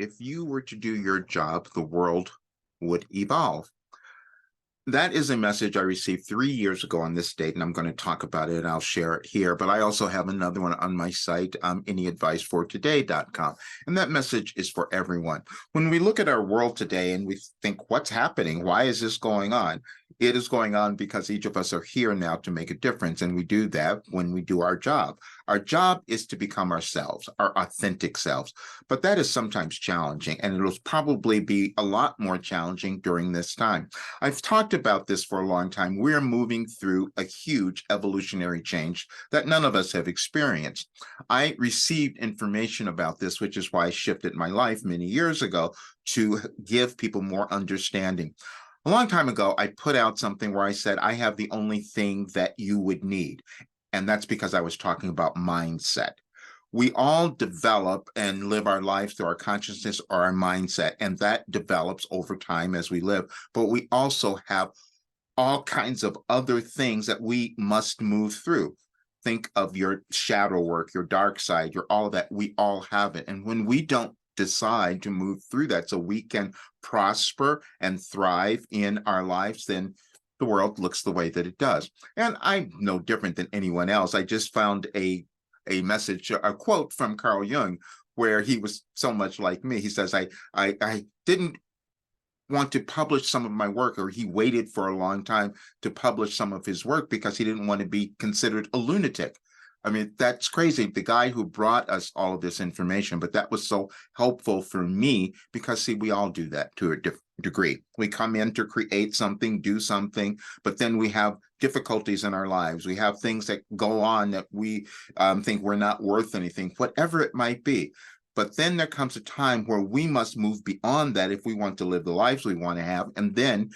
if you were to do your job, the world would evolve. That is a message I received 3 years ago on this date, and I'm going to talk about it and I'll share it here. But I also have another one on my site, anyadvicefortoday.com. And that message is for everyone. When we look at our world today and we think, what's happening? Why is this going on? It is going on because each of us are here now to make a difference. And we do that when we do our job. Our job is to become ourselves, our authentic selves. But that is sometimes challenging, and it'll probably be a lot more challenging during this time. I've talked about this for a long time. We're moving through a huge evolutionary change that none of us have experienced. I received information about this, which is why I shifted my life many years ago to give people more understanding. A long time ago, I put out something where I said, I have the only thing that you would need. And that's because I was talking about mindset. We all develop and live our lives through our consciousness or our mindset, and that develops over time as we live. But we also have all kinds of other things that we must move through. Think of your shadow work, your dark side, your all of that. We all have it. And when we don't decide to move through that so we can prosper and thrive in our lives, then the world looks the way that it does. And I'm no different than anyone else. I just found a quote from Carl Jung, where he was so much like me. He says, I didn't want to publish some of my work, or he waited for a long time to publish some of his work because he didn't want to be considered a lunatic. I mean, that's crazy. The guy who brought us all of this information, but that was so helpful for me because, see, we all do that to a degree. We come in to create something, do something, but then we have difficulties in our lives. We have things that go on that we think we're not worth anything, whatever it might be. But then there comes a time where we must move beyond that if we want to live the lives we want to have, and then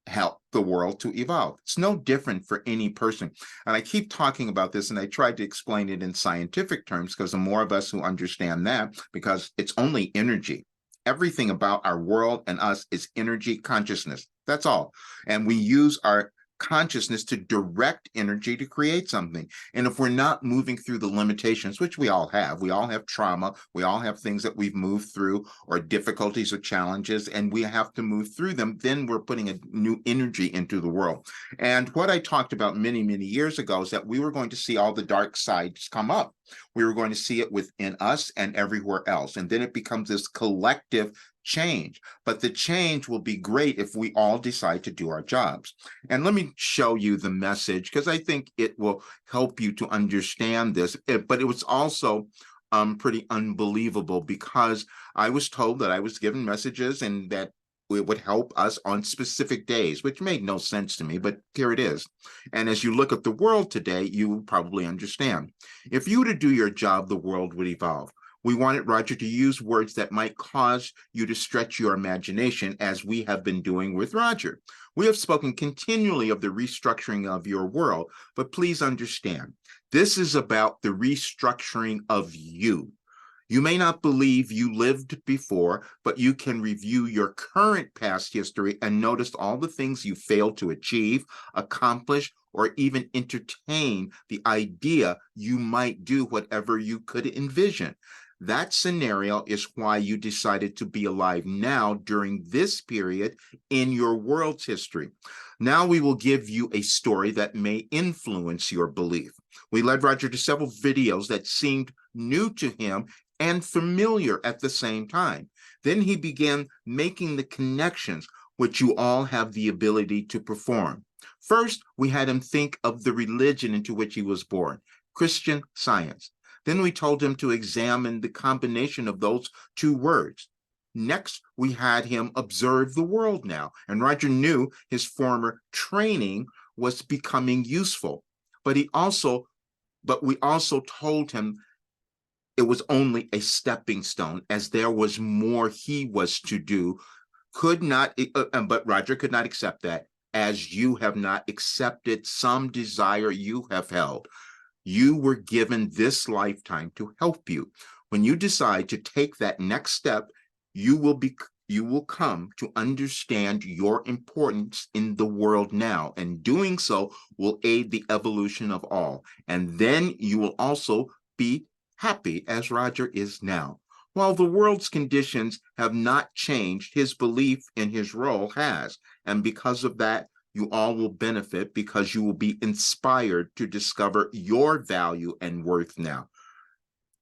help the world to evolve. It's no different for any person. And I keep talking about this, and I tried to explain it in scientific terms because the more of us who understand that, because it's only energy. Everything about our world and us is energy consciousness. That's all. And we use our consciousness to direct energy to create something. And if we're not moving through the limitations, which we all have trauma, we all have things that we've moved through, or difficulties or challenges, and we have to move through them, then we're putting a new energy into the world. And what I talked about many, many years ago is that we were going to see all the dark sides come up. We were going to see it within us and everywhere else. And then it becomes this collective change. But the change will be great if we all decide to do our jobs. And let me show you the message, because I think it will help you to understand this. But it was also pretty unbelievable, because I was told that I was given messages and that it would help us on specific days, which made no sense to me, but here it is. And as you look at the world today, you probably understand. If you were to do your job, the world would evolve. We wanted Roger to use words that might cause you to stretch your imagination, as we have been doing with Roger. We have spoken continually of the restructuring of your world, but please understand, this is about the restructuring of you. You may not believe you lived before, but you can review your current past history and notice all the things you failed to achieve, accomplish, or even entertain the idea you might do whatever you could envision. That scenario is why you decided to be alive now during this period in your world's history. Now we will give you a story that may influence your belief. We led Roger to several videos that seemed new to him and familiar at the same time. Then he began making the connections which you all have the ability to perform. First, we had him think of the religion into which he was born, Christian Science. Then we told him to examine the combination of those two words. Next, we had him observe the world now, and Roger knew his former training was becoming useful, but we also told him it was only a stepping stone, as there was more he was to do. But Roger could not accept that, as you have not accepted some desire you have held. You were given this lifetime to help you. When you decide to take that next step, you will come to understand your importance in the world now, and doing so will aid the evolution of all. And then you will also be happy as Roger is now. While the world's conditions have not changed, his belief in his role has. And because of that, you all will benefit because you will be inspired to discover your value and worth now.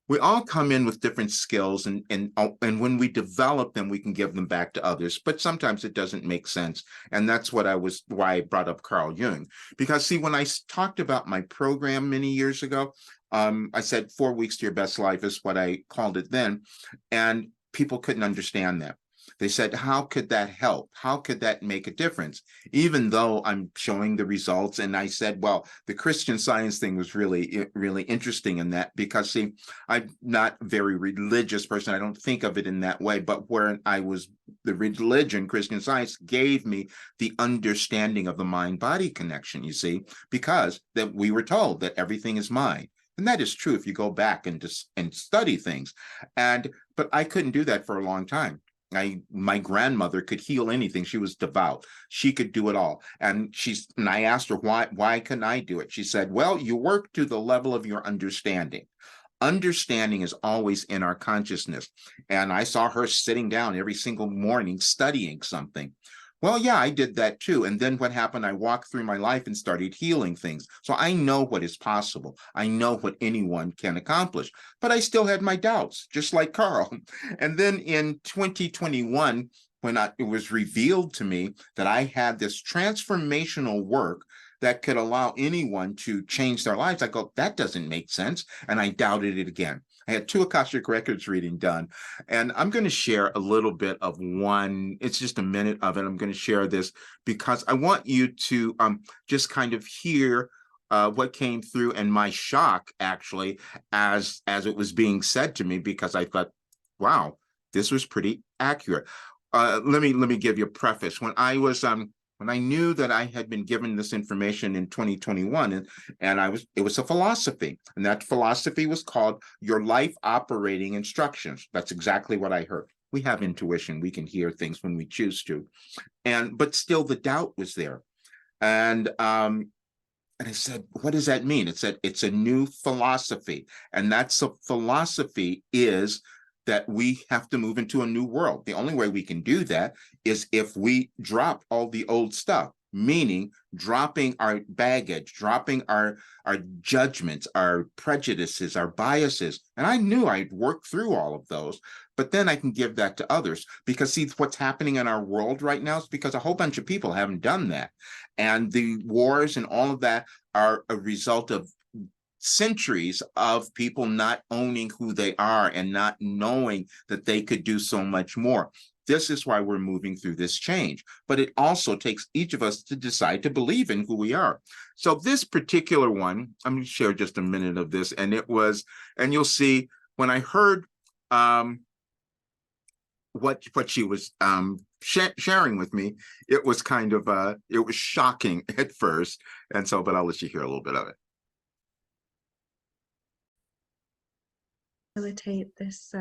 We all come in with different skills, and when we develop them we can give them back to others, but sometimes it doesn't make sense. And that's why I brought up Carl Jung, because see, when I talked about my program many years ago, I said 4 weeks to your best life is what I called it then, and people couldn't understand that. They said, how could that help? How could that make a difference? Even though I'm showing the results. And I said, well, the Christian Science thing was really, really interesting in that, because see, I'm not a very religious person. I don't think of it in that way. But where I was, the religion, Christian Science, gave me the understanding of the mind-body connection, you see, because that we were told that everything is mind. And that is true if you go back and study things. But I couldn't do that for a long time. My grandmother could heal anything. She was devout. She could do it all. And I asked her, why couldn't I do it? She said, well, you work to the level of your understanding. Understanding is always in our consciousness. And I saw her sitting down every single morning studying something. Well, yeah, I did that too. And then what happened? I walked through my life and started healing things. So I know what is possible. I know what anyone can accomplish. But I still had my doubts, just like Carl. And then in 2021, when it was revealed to me that I had this transformational work that could allow anyone to change their lives, I go, that doesn't make sense. And I doubted it again. I had 2 Akashic Records reading done, and I'm going to share a little bit of one. It's just a minute of it. I'm going to share this because I want you to just kind of hear what came through, and my shock actually as it was being said to me, because I thought, wow, this was pretty accurate. Let me give you a preface. When I knew that I had been given this information in 2021, and it was a philosophy, and that philosophy was called Your Life Operating Instructions. That's exactly what I heard. We have intuition. We can hear things when we choose to. But still the doubt was there. And I said, what does that mean? It said, it's a new philosophy. And that's a philosophy is that we have to move into a new world. The only way we can do that is if we drop all the old stuff, meaning dropping our baggage, dropping our judgments, our prejudices, our biases. And I knew I'd work through all of those, but then I can give that to others. Because see, what's happening in our world right now is because a whole bunch of people haven't done that. And the wars and all of that are a result of centuries of people not owning who they are and not knowing that they could do so much more. This is why we're moving through this change. But it also takes each of us to decide to believe in who we are. So this particular one, I'm going to share just a minute of this. And you'll see when I heard what she was sharing with me, it was kind of it was shocking at first. And so, but I'll let you hear a little bit of it. Facilitate this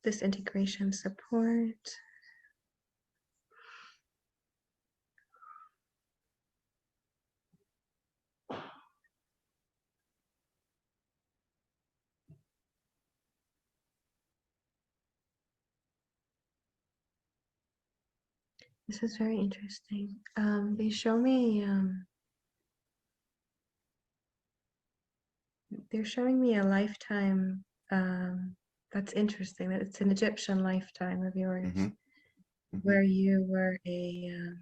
this integration support. This is very interesting. They show me they're showing me a lifetime that's interesting. That it's an Egyptian lifetime of yours, where you were you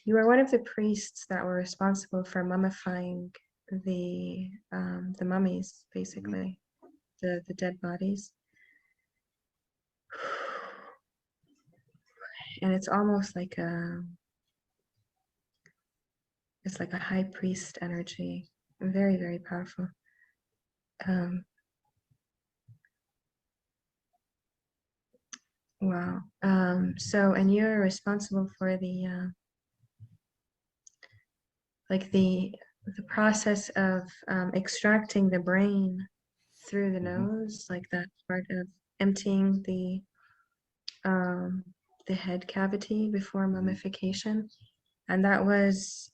were one of the priests that were responsible for mummifying the mummies, basically, the dead bodies. And it's almost like it's like a high priest energy, very, very powerful. Wow. So, and you're responsible for the like the process of extracting the brain through the nose, like that part of emptying the head cavity before mummification. And that was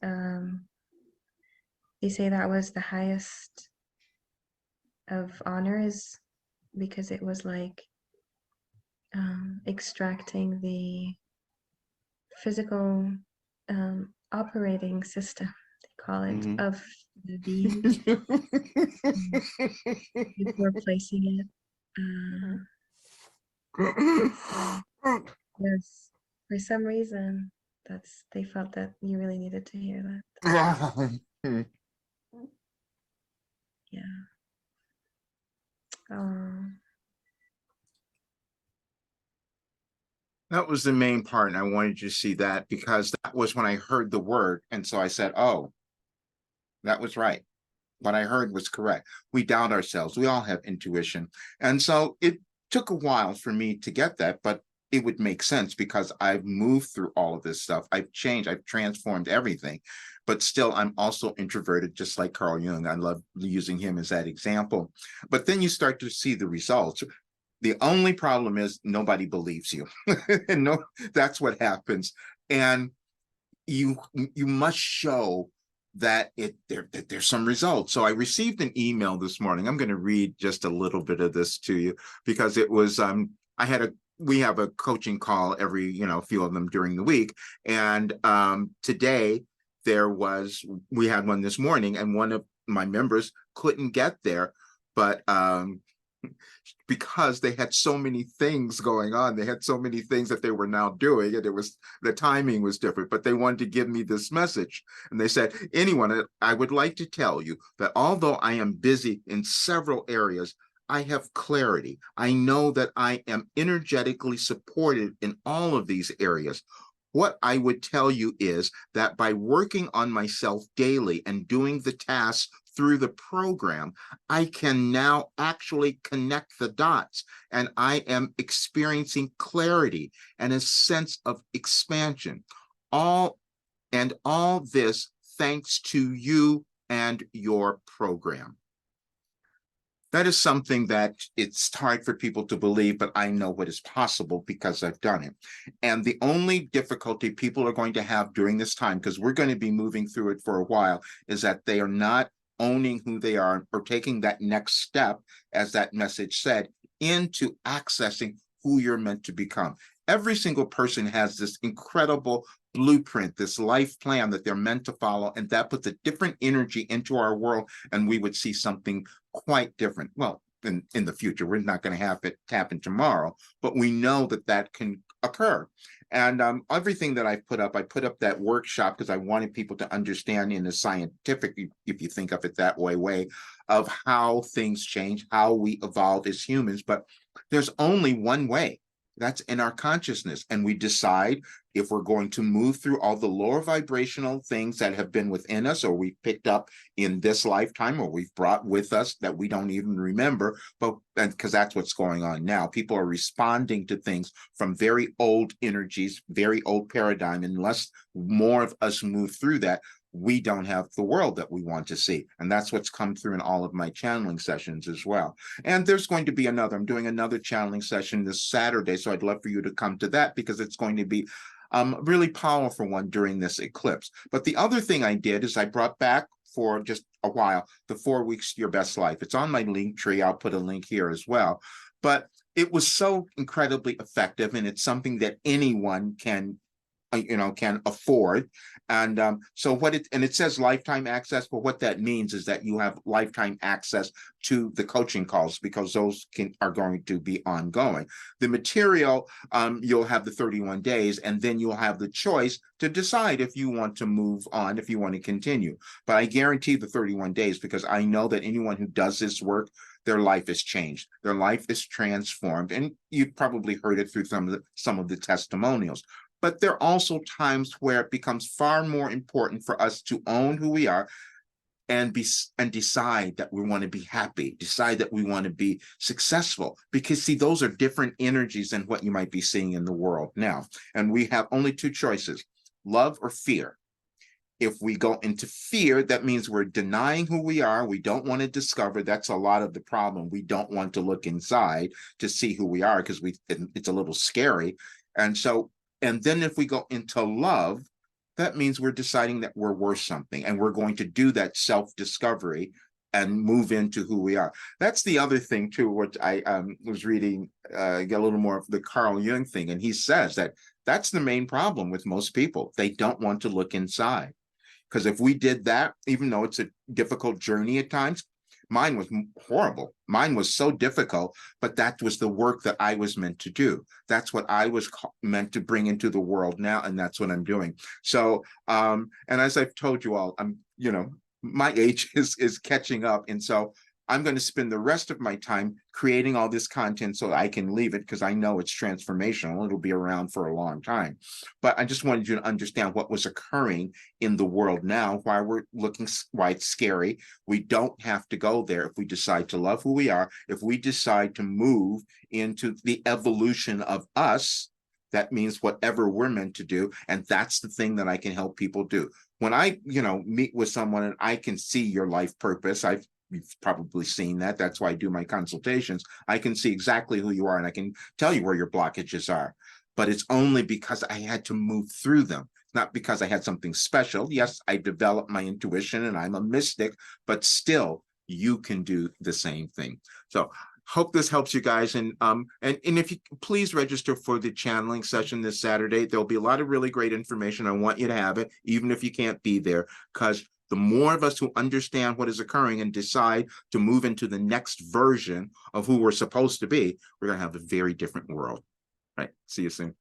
they say that was the highest of honor is because it was like extracting the physical operating system, they call it, Mhm. of the being before placing it. So yes, for some reason, they felt that you really needed to hear that. Yeah. Um, That was the main part, and I wanted you to see that because that was when I heard the word, and so I said, "Oh, that was right. What I heard was correct." We doubt ourselves. We all have intuition, and so it took a while for me to get that, but it would make sense because I've moved through all of this stuff. I've changed. I've transformed everything, but still, I'm also introverted, just like Carl Jung. I love using him as that example. But then you start to see the results. The only problem is nobody believes you. And no, that's what happens. And you you must show that that there's some results. So I received an email this morning. I'm going to read just a little bit of this to you because it was I had a we have a coaching call every few of them during the week, and today we had one this morning, and one of my members couldn't get there, but because they had so many things going on. They had so many things that they were now doing, and it was the timing was different, but they wanted to give me this message. And they said, anyone, I would like to tell you that although I am busy in several areas, I have clarity. I know that I am energetically supported in all of these areas. What I would tell you is that by working on myself daily and doing the tasks through the program, I can now actually connect the dots, and I am experiencing clarity and a sense of expansion. All all this thanks to you and your program. That is something that it's hard for people to believe, but I know what is possible because I've done it. And the only difficulty people are going to have during this time, because we're going to be moving through it for a while, is that they are not owning who they are or taking that next step, as that message said, into accessing who you're meant to become. Every single person has this incredible blueprint, this life plan that they're meant to follow, and that puts a different energy into our world, and we would see something quite different. Well, in the future, we're not going to have it happen tomorrow, but we know that that can occur. And everything that I put up that workshop because I wanted people to understand in a scientific, if you think of it that way of how things change, how we evolve as humans. But there's only one way. That's in our consciousness. And we decide if we're going to move through all the lower vibrational things that have been within us, or we picked up in this lifetime, or we've brought with us that we don't even remember, but because that's what's going on now. People are responding to things from very old energies, very old paradigm. Unless more of us move through that, we don't have the world that we want to see. And that's what's come through in all of my channeling sessions as well. And there's going to be I'm doing another channeling session this Saturday. So I'd love for you to come to that because it's going to be really powerful one during this eclipse. But the other thing I did is I brought back for just a while the 4 weeks to your best life. It's on my link tree. I'll put a link here as well. But it was so incredibly effective, and it's something that anyone can afford. And so it says lifetime access, but what that means is that you have lifetime access to the coaching calls because those are going to be ongoing. The material, you'll have the 31 days, and then you'll have the choice to decide if you want to move on, if you want to continue. But I guarantee the 31 days because I know that anyone who does this work, their life is changed, their life is transformed, and you've probably heard it through some of the testimonials. But there are also times where it becomes far more important for us to own who we are and decide that we want to be happy, decide that we want to be successful. Because see, those are different energies than what you might be seeing in the world now. And we have only two choices: love or fear. If we go into fear, that means we're denying who we are. We don't want to discover. That's a lot of the problem. We don't want to look inside to see who we are because it's a little scary. And then if we go into love, that means we're deciding that we're worth something, and we're going to do that self-discovery and move into who we are. That's the other thing too, which I was reading, get a little more of the Carl Jung thing, and he says that that's the main problem with most people. They don't want to look inside. Because if we did that, even though it's a difficult journey at times, mine was horrible. Mine was so difficult, but that was the work that I was meant to do. That's what I was meant to bring into the world now, and that's what I'm doing. So, and as I've told you all, I'm, my age is catching up, and so I'm going to spend the rest of my time creating all this content so I can leave it, because I know it's transformational. It'll be around for a long time. But I just wanted you to understand what was occurring in the world now, why we're looking, why it's scary. We don't have to go there if we decide to love who we are, if we decide to move into the evolution of us. That means whatever we're meant to do. And that's the thing that I can help people do. When I, meet with someone and I can see your life purpose, you've probably seen that. That's why I do my consultations. I can see exactly who you are, and I can tell you where your blockages are. But it's only because I had to move through them, not because I had something special. Yes, I developed my intuition and I'm a mystic, but still, you can do the same thing. So hope this helps you guys. And if you please register for the channeling session this Saturday. There'll be a lot of really great information. I want you to have it, even if you can't be there, because the more of us who understand what is occurring and decide to move into the next version of who we're supposed to be, we're going to have a very different world. Right. See you soon.